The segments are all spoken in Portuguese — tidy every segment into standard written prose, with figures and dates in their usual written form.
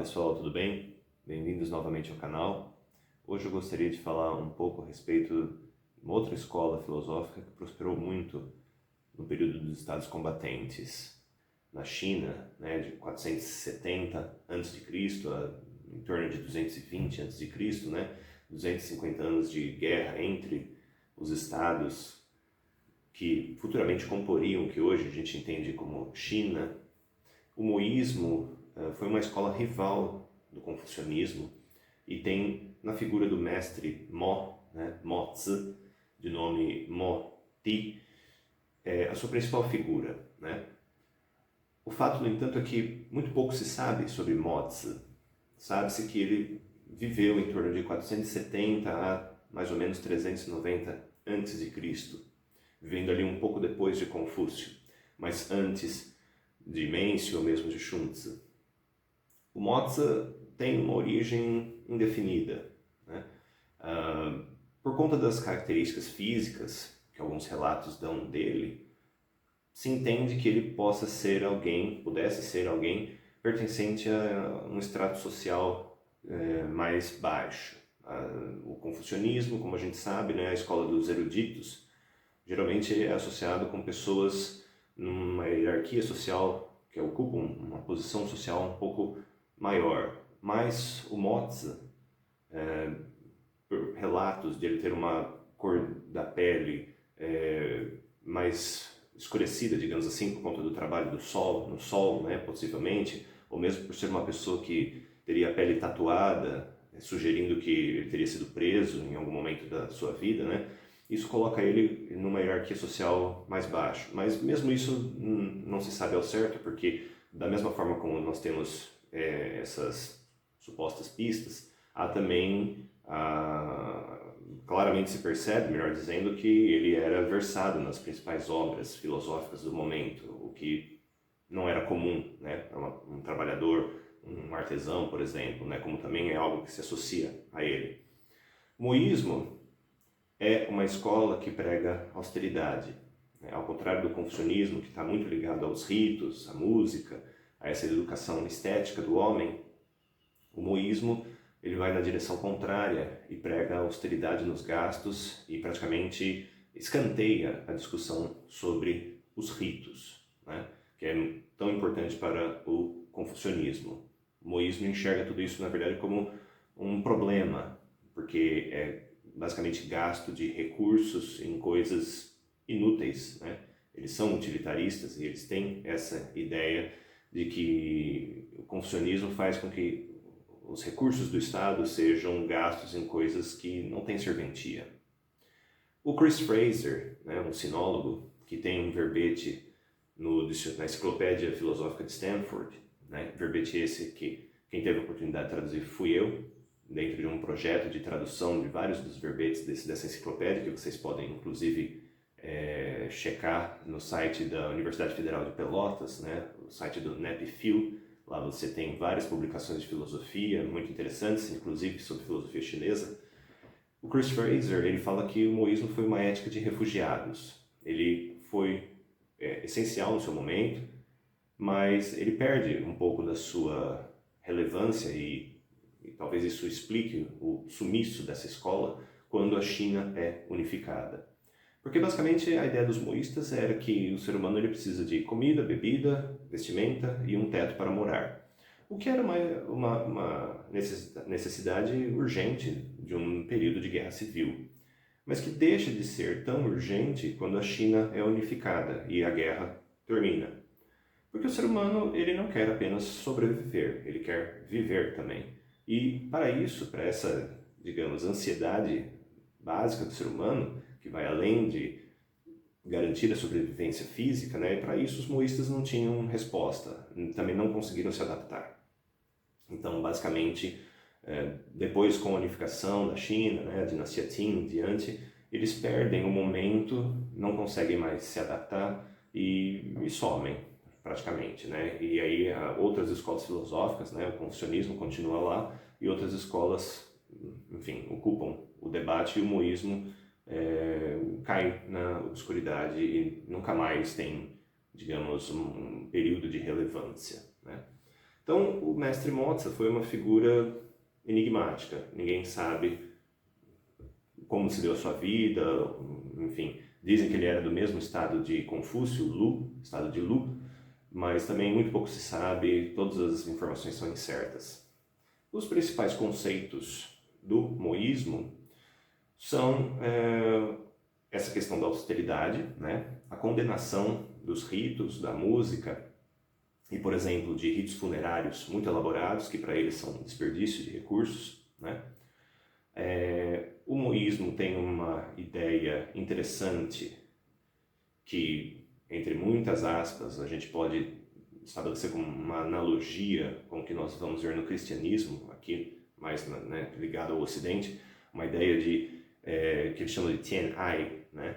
pessoal, tudo bem? Bem-vindos novamente ao canal. Hoje eu gostaria de falar um pouco a respeito de uma outra escola filosófica que prosperou muito no período dos Estados Combatentes. Na China, de 470 a.C., em torno de 220 a.C., 250 anos de guerra entre os estados que futuramente comporiam o que hoje a gente entende como China. O moísmo foi uma escola rival do confucionismo e tem na figura do mestre Mo, Mo Tzu, de nome Mo Ti, a sua principal figura. O fato, no entanto, é que muito pouco se sabe sobre Mo Tzu. Sabe-se que ele viveu em torno de 470 a mais ou menos 390 a.C., vivendo ali um pouco depois de Confúcio, mas antes de Mêncio ou mesmo de Xunzi. O Mo Tzu tem uma origem indefinida, por conta das características físicas que alguns relatos dão dele. Se entende que ele pudesse ser alguém pertencente a um estrato social mais baixo. O confucionismo, como a gente sabe, a escola dos eruditos, geralmente é associado com pessoas numa hierarquia social que ocupam uma posição social um pouco maior. Mas o Mo Tzu, por relatos de ele ter uma cor da pele mais escurecida, digamos assim, por conta do trabalho no sol, possivelmente, ou mesmo por ser uma pessoa que teria a pele tatuada, sugerindo que ele teria sido preso em algum momento da sua vida, isso coloca ele numa hierarquia social mais baixa. Mas mesmo isso não se sabe ao certo, porque da mesma forma como nós temos essas supostas pistas, há também, claramente se percebe, melhor dizendo, que ele era versado nas principais obras filosóficas do momento, o que não era comum, um trabalhador, um artesão, por exemplo, como também é algo que se associa a ele. O moísmo é uma escola que prega austeridade, ao contrário do confucionismo, que está muito ligado aos ritos, à música, a essa educação estética do homem. O moísmo ele vai na direção contrária e prega austeridade nos gastos e praticamente escanteia a discussão sobre os ritos, que é tão importante para o confucionismo. O moísmo enxerga tudo isso, na verdade, como um problema, porque é basicamente gasto de recursos em coisas inúteis. Eles são utilitaristas e eles têm essa ideia de que o confucionismo faz com que os recursos do Estado sejam gastos em coisas que não têm serventia. O Chris Fraser, um sinólogo, que tem um verbete na Enciclopédia Filosófica de Stanford, verbete esse que quem teve a oportunidade de traduzir fui eu, dentro de um projeto de tradução de vários dos verbetes dessa enciclopédia, que vocês podem, inclusive, checar no site da Universidade Federal de Pelotas, o site do NEPFIL. Lá você tem várias publicações de filosofia muito interessantes, inclusive sobre filosofia chinesa. O Chris Fraser ele fala que o moísmo foi uma ética de refugiados. Ele foi essencial no seu momento, mas ele perde um pouco da sua relevância e talvez isso explique o sumiço dessa escola quando a China é unificada. Porque basicamente a ideia dos moístas era que o ser humano ele precisa de comida, bebida, vestimenta e um teto para morar. O que era uma necessidade urgente de um período de guerra civil, mas que deixa de ser tão urgente quando a China é unificada e a guerra termina. Porque o ser humano ele não quer apenas sobreviver, ele quer viver também. E para isso, para essa, digamos, ansiedade básica do ser humano, que vai além de garantir a sobrevivência física, e para isso os moístas não tinham resposta, também não conseguiram se adaptar. Então, basicamente, depois com a unificação da China, a dinastia Qing em diante, eles perdem o momento, não conseguem mais se adaptar e somem, praticamente. E aí outras escolas filosóficas, o confucionismo continua lá e outras escolas, enfim, ocupam o debate e o moísmo cai na obscuridade e nunca mais tem, digamos, um período de relevância. Então, o mestre Mozi foi uma figura enigmática, ninguém sabe como se deu a sua vida, enfim, dizem que ele era do mesmo estado de Confúcio, Lu, estado de Lu, mas também muito pouco se sabe, todas as informações são incertas. Os principais conceitos do moísmo são essa questão da austeridade, né? A condenação dos ritos, da música e, por exemplo, de ritos funerários muito elaborados, que para eles são um desperdício de recursos, né? O moísmo tem uma ideia interessante que, entre muitas aspas, a gente pode estabelecer como uma analogia com o que nós vamos ver no cristianismo, aqui mais ligado ao Ocidente, uma ideia de que eles chamam de Tien Ai, né?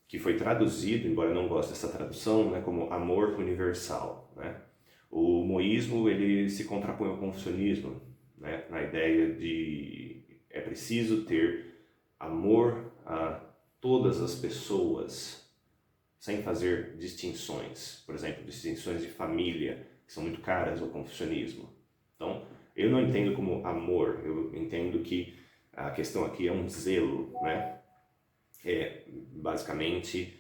Que foi traduzido, embora eu não goste dessa tradução, né, como amor universal. Né? O moísmo ele se contrapõe ao confucionismo, né, na ideia de é preciso ter amor a todas as pessoas, sem fazer distinções, por exemplo, distinções de família, que são muito caras ao confucionismo. Então, eu não entendo como amor, eu entendo que a questão aqui é um zelo, né? É basicamente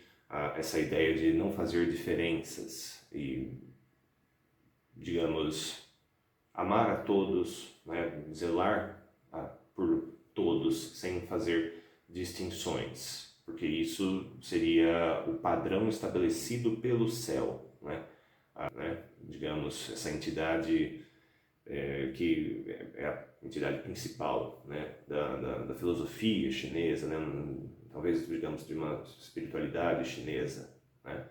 essa ideia de não fazer diferenças e, digamos, amar a todos, né? Zelar por todos sem fazer distinções, porque isso seria o padrão estabelecido pelo céu, né? Digamos, essa entidade que é a entidade principal, né? da filosofia chinesa, né? Talvez, digamos, de uma espiritualidade chinesa, né?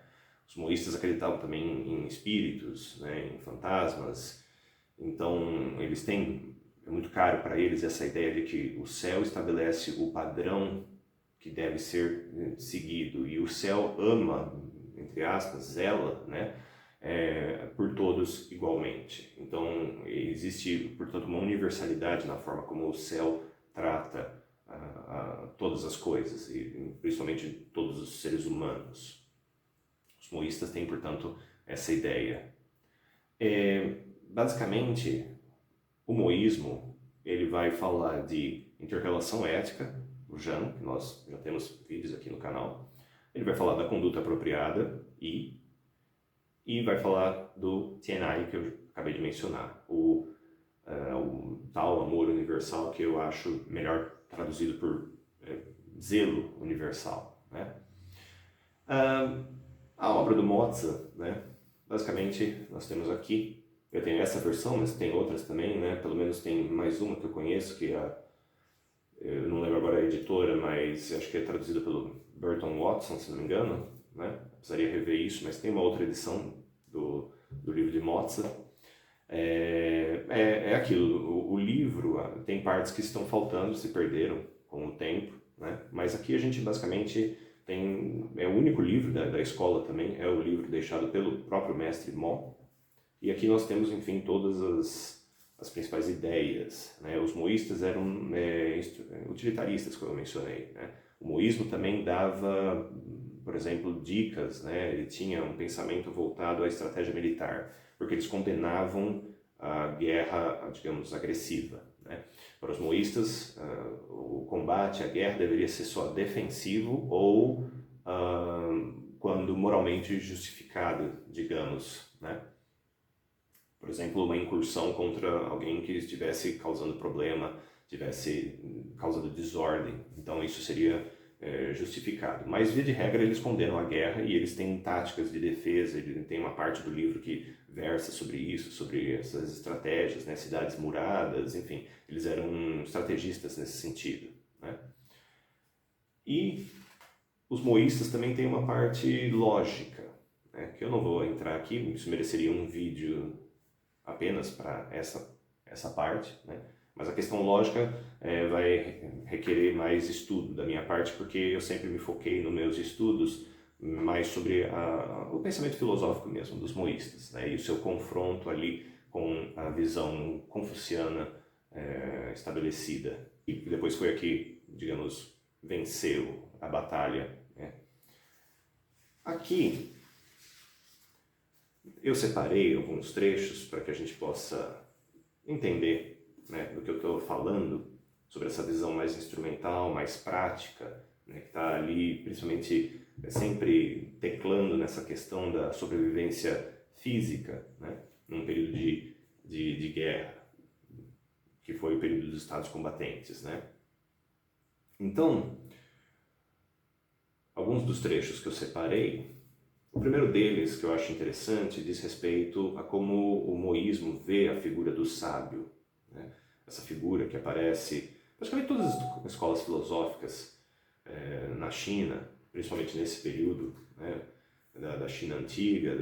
Os moístas acreditavam também em espíritos, né? Em fantasmas, então eles têm, é muito caro para eles essa ideia de que o céu estabelece o padrão que deve ser seguido, e o céu ama, entre aspas, zela, né? Por todos igualmente. Então existe, portanto, uma universalidade na forma como o céu trata todas as coisas, e principalmente todos os seres humanos. Os moístas têm, portanto, essa ideia. Basicamente, o moísmo ele vai falar de inter-relação ética, o Jan, que nós já temos vídeos aqui no canal. Ele vai falar da conduta apropriada e vai falar do Tianai, que eu acabei de mencionar, o tal amor universal, que eu acho melhor traduzido por zelo universal. Né? A obra do Mozi, né? Basicamente, nós temos aqui, eu tenho essa versão, mas tem outras também, né? Pelo menos tem mais uma que eu conheço, que eu não lembro agora a editora, mas acho que é traduzida pelo Burton Watson, se não me engano, né? Precisaria rever isso, mas tem uma outra edição do livro de Mozi. É aquilo, o livro tem partes que estão faltando, se perderam com o tempo, né? Mas aqui a gente basicamente é o único livro da escola também, é o livro deixado pelo próprio mestre Mo, e aqui nós temos, enfim, todas as principais ideias, né? Os moístas eram utilitaristas, como eu mencionei, né? O moísmo também dava, por exemplo, dicas, né? Ele tinha um pensamento voltado à estratégia militar, porque eles condenavam a guerra, digamos, agressiva, né? Para os moístas, o combate, a guerra deveria ser só defensivo ou quando moralmente justificado, digamos, né? Por exemplo, uma incursão contra alguém que estivesse causando problema, estivesse causando desordem, então isso seria justificado. Mas, via de regra, eles condenam a guerra e eles têm táticas de defesa, ele tem uma parte do livro que versa sobre isso, sobre essas estratégias, né? Cidades muradas, enfim, eles eram estrategistas nesse sentido, né? E os moístas também têm uma parte lógica, né? Que eu não vou entrar aqui, isso mereceria um vídeo apenas para essa parte, né? Mas a questão lógica vai requerer mais estudo da minha parte, porque eu sempre me foquei nos meus estudos mais sobre o pensamento filosófico mesmo dos moístas, né? E o seu confronto ali com a visão confuciana estabelecida. E depois foi aqui, digamos, venceu a batalha, né? Aqui Eu separei alguns trechos para que a gente possa entender, né, do que eu estou falando, sobre essa visão mais instrumental, mais prática, né, que está ali principalmente sempre teclando nessa questão da sobrevivência física, né, num período de guerra, que foi o período dos estados combatentes, né? Então, alguns dos trechos que eu separei, o primeiro deles, que eu acho interessante, diz respeito a como o moísmo vê a figura do sábio, né? Essa figura que aparece praticamente em todas as escolas filosóficas na China, principalmente nesse período, né, da China antiga,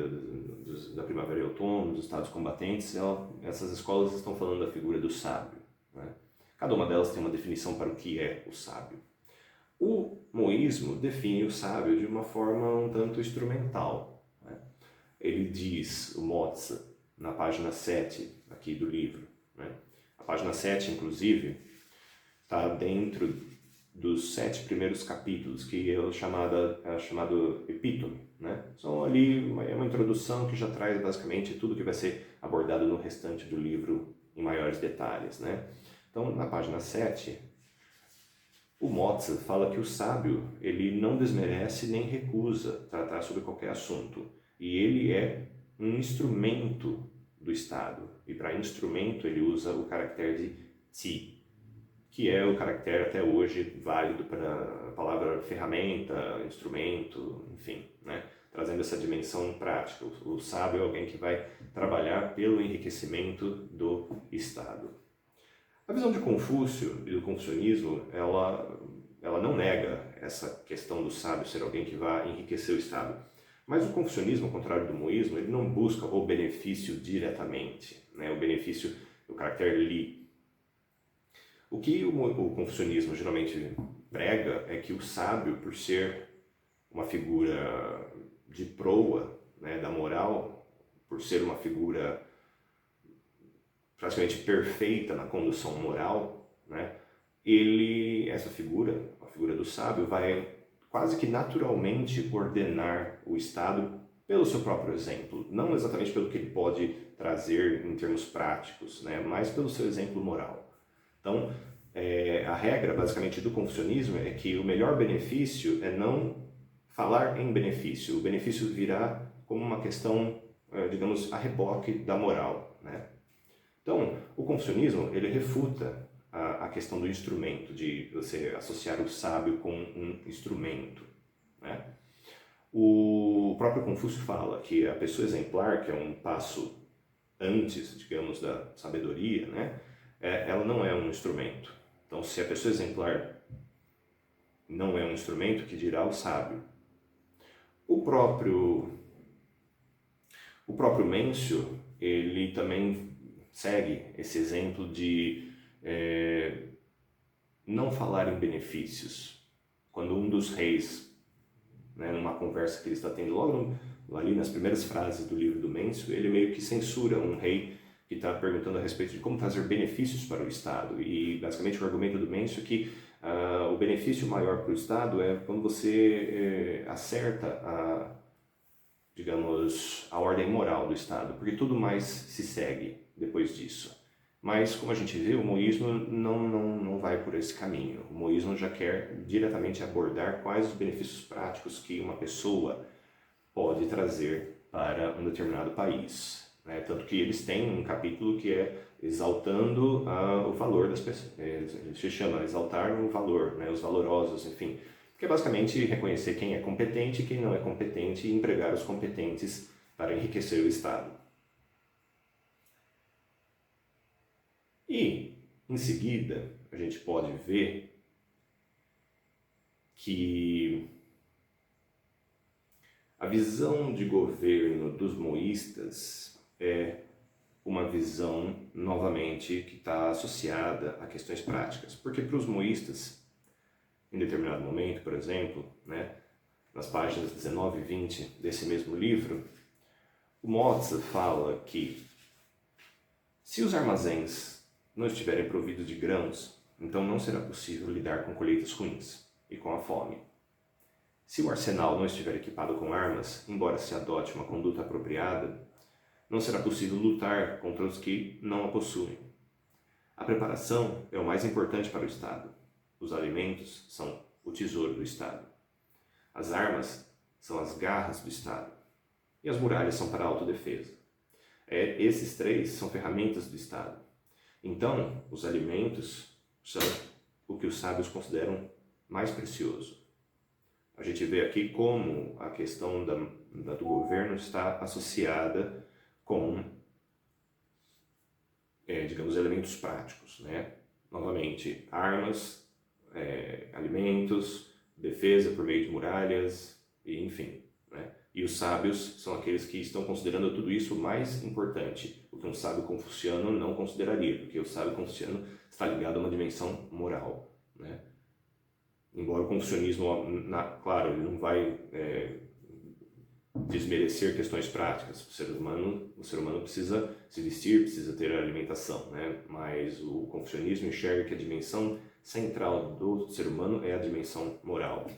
da Primavera e Outono, dos estados combatentes, essas escolas estão falando da figura do sábio, né? Cada uma delas tem uma definição para o que é o sábio. O moísmo define o sábio de uma forma um tanto instrumental, né? Ele diz, o Mozi, na página 7 aqui do livro, né? A página 7, inclusive, está dentro dos 7 primeiros capítulos, que é chamado epítome, né? São ali uma introdução que já traz basicamente tudo que vai ser abordado no restante do livro em maiores detalhes, né? Então, na página 7, o Mozi fala que o sábio, ele não desmerece nem recusa tratar sobre qualquer assunto, e ele é um instrumento do Estado, e para instrumento ele usa o caractere de ti, que é o caractere até hoje válido para a palavra ferramenta, instrumento, enfim, né? Trazendo essa dimensão prática. O sábio é alguém que vai trabalhar pelo enriquecimento do Estado. A visão de Confúcio e do confucionismo, ela não nega essa questão do sábio ser alguém que vai enriquecer o Estado. Mas o confucionismo, ao contrário do moísmo, ele não busca o benefício diretamente, né? O benefício, o caractere li. O que o confucionismo geralmente prega é que o sábio, por ser uma figura de proa, né, da moral, por ser uma figura praticamente perfeita na condução moral, né, essa figura, a figura do sábio, vai quase que naturalmente ordenar o Estado pelo seu próprio exemplo, não exatamente pelo que ele pode trazer em termos práticos, né, mas pelo seu exemplo moral. Então, a regra, basicamente, do confucionismo é que o melhor benefício é não falar em benefício. O benefício virá como uma questão, digamos, a reboque da moral, né? Então, o confucionismo, ele refuta a questão do instrumento, de você associar o sábio com um instrumento, né? O próprio Confúcio fala que a pessoa exemplar, que é um passo antes, digamos, da sabedoria, né? Ela não é um instrumento. Então, se a pessoa exemplar não é um instrumento, que dirá o sábio. O próprio Mêncio, ele também segue esse exemplo de não falar em benefícios. Quando um dos reis, né, numa conversa que ele está tendo logo ali nas primeiras frases do livro do Mêncio, ele meio que censura um rei que está perguntando a respeito de como trazer benefícios para o Estado. E basicamente o argumento do Mêncio é que o benefício maior para o Estado é quando você acerta digamos, a ordem moral do Estado, porque tudo mais se segue depois disso. Mas, como a gente vê, o moísmo não vai por esse caminho. O moísmo já quer diretamente abordar quais os benefícios práticos que uma pessoa pode trazer para um determinado país, né? Tanto que eles têm um capítulo que é exaltando o valor das pessoas, se chama exaltar o valor, né? Os valorosos, enfim, que é basicamente reconhecer quem é competente e quem não é competente e empregar os competentes para enriquecer o Estado. E, em seguida, a gente pode ver que a visão de governo dos moístas é uma visão, novamente, que está associada a questões práticas. Porque para os moístas, em determinado momento, por exemplo, né, nas páginas 19 e 20 desse mesmo livro, o Mozi fala que se os armazéns não estiverem providos de grãos, então não será possível lidar com colheitas ruins e com a fome. Se o arsenal não estiver equipado com armas, embora se adote uma conduta apropriada, não será possível lutar contra os que não a possuem. A preparação é o mais importante para o Estado. Os alimentos são o tesouro do Estado. As armas são as garras do Estado. E as muralhas são para a autodefesa. Esses três são ferramentas do Estado. Então, os alimentos são o que os sábios consideram mais precioso. A gente vê aqui como a questão do governo está associada com, digamos, elementos práticos, né? Novamente, armas, alimentos, defesa por meio de muralhas, e enfim, né? E os sábios são aqueles que estão considerando tudo isso mais importante, o que um sábio confuciano não consideraria, porque o sábio confuciano está ligado a uma dimensão moral, né? Embora o confucionismo, claro, ele não vai desmerecer questões práticas. O ser humano precisa se vestir, precisa ter alimentação, né? Mas o confucionismo enxerga que a dimensão central do ser humano é a dimensão moral.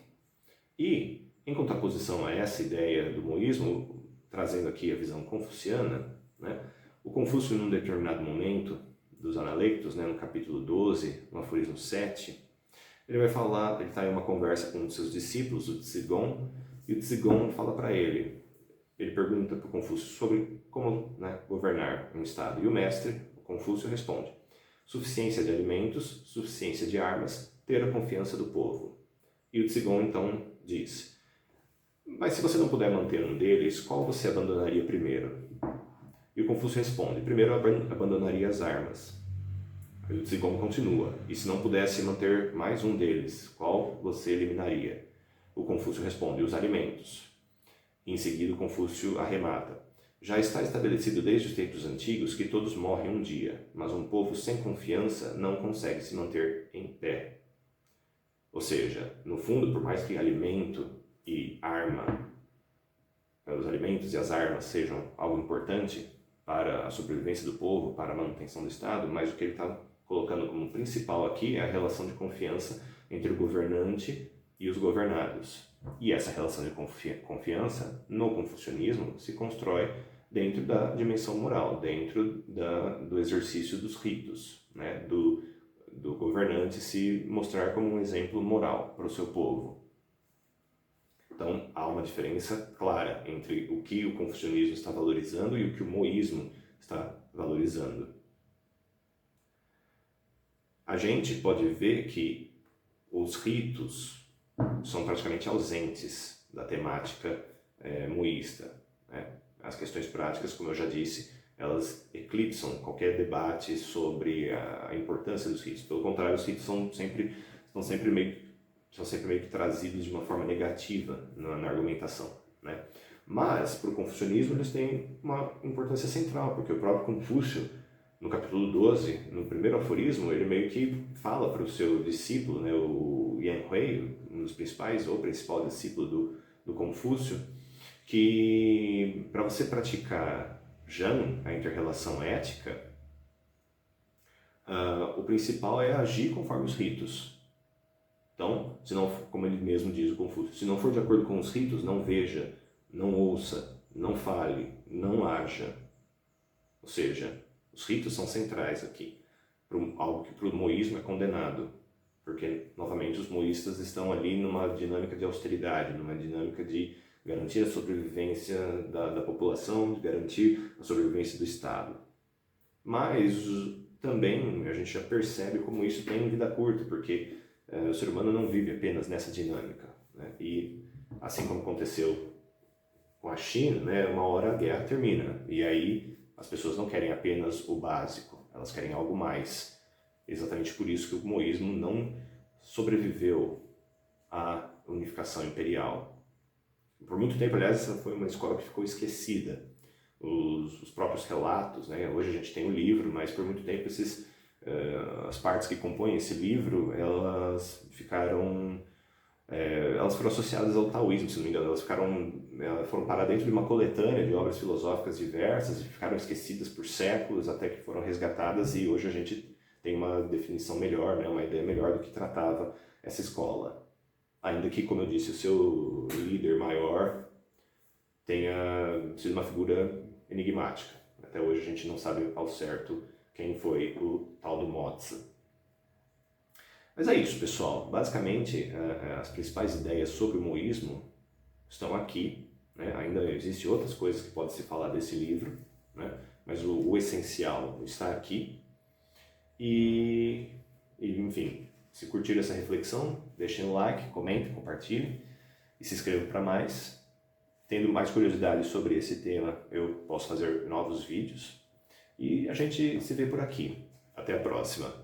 E, em contraposição a essa ideia do moísmo, trazendo aqui a visão confuciana, né? O Confúcio, num determinado momento dos Analectos, né, no capítulo 12, no aforismo 7, ele vai falar, ele está em uma conversa com um dos seus discípulos, o Tsigong, e o Tsigong fala para ele pergunta para o Confúcio sobre como, né, governar um Estado. E o mestre, o Confúcio, responde: suficiência de alimentos, suficiência de armas, ter a confiança do povo. E o Tsigong então diz: mas se você não puder manter um deles, qual você abandonaria primeiro? E o Confúcio responde: primeiro eu abandonaria as armas. Aí o Tsigong continua: e se não pudesse manter mais um deles, qual você eliminaria? O Confúcio responde: os alimentos. E em seguida o Confúcio arremata: já está estabelecido desde os tempos antigos que todos morrem um dia, mas um povo sem confiança não consegue se manter em pé. Ou seja, no fundo, por mais que alimento e arma, os alimentos e as armas sejam algo importante para a sobrevivência do povo, para a manutenção do Estado, mas o que ele está colocando como principal aqui é a relação de confiança entre o governante e os governados. E essa relação de confiança, no confucionismo, se constrói dentro da dimensão moral, dentro do exercício dos ritos, né? do governante se mostrar como um exemplo moral para o seu povo. Então, há uma diferença clara entre o que o confucionismo está valorizando e o que o moísmo está valorizando. A gente pode ver que os ritos são praticamente ausentes da temática moísta, né? As questões práticas, como eu já disse, elas eclipsam qualquer debate sobre a importância dos ritos. Pelo contrário, os ritos são sempre meio que trazidos de uma forma negativa na argumentação, né? Mas, para o confucionismo, eles têm uma importância central, porque o próprio Confúcio, no capítulo 12, no primeiro aforismo, ele meio que fala para o seu discípulo, né, o Yan Hui, um dos principais, ou principal discípulo do Confúcio, que para você praticar Zhang, a inter-relação ética, o principal é agir conforme os ritos. Então, se não, como ele mesmo diz, o Confúcio, se não for de acordo com os ritos, não veja, não ouça, não fale, não haja. Ou seja, os ritos são centrais aqui, algo que para o moísmo é condenado, porque, novamente, os moístas estão ali numa dinâmica de austeridade, numa dinâmica de garantir a sobrevivência da população, de garantir a sobrevivência do Estado. Mas também a gente já percebe como isso tem vida curta, porque o ser humano não vive apenas nessa dinâmica, né? E assim como aconteceu com a China, né, uma hora a guerra termina, e aí as pessoas não querem apenas o básico, elas querem algo mais. Exatamente por isso que o moísmo não sobreviveu à unificação imperial. Por muito tempo, aliás, essa foi uma escola que ficou esquecida. Os próprios relatos, né? Hoje a gente tem o livro, mas por muito tempo as partes que compõem esse livro, elas foram associadas ao taoísmo, se não me engano. Elas foram parar dentro de uma coletânea de obras filosóficas diversas e ficaram esquecidas por séculos até que foram resgatadas, e hoje a gente tem uma definição melhor, né? Uma ideia melhor do que tratava essa escola. Ainda que, como eu disse, o seu líder maior tenha sido uma figura enigmática. Até hoje a gente não sabe ao certo quem foi o tal do Mozi. Mas é isso, pessoal. Basicamente, as principais ideias sobre o moísmo estão aqui, né? Ainda existem outras coisas que podem se falar desse livro, né? Mas o essencial está aqui. E, enfim, se curtiram essa reflexão, deixem um like, comentem, compartilhem e se inscrevam para mais. Tendo mais curiosidade sobre esse tema, eu posso fazer novos vídeos. E a gente se vê por aqui. Até a próxima!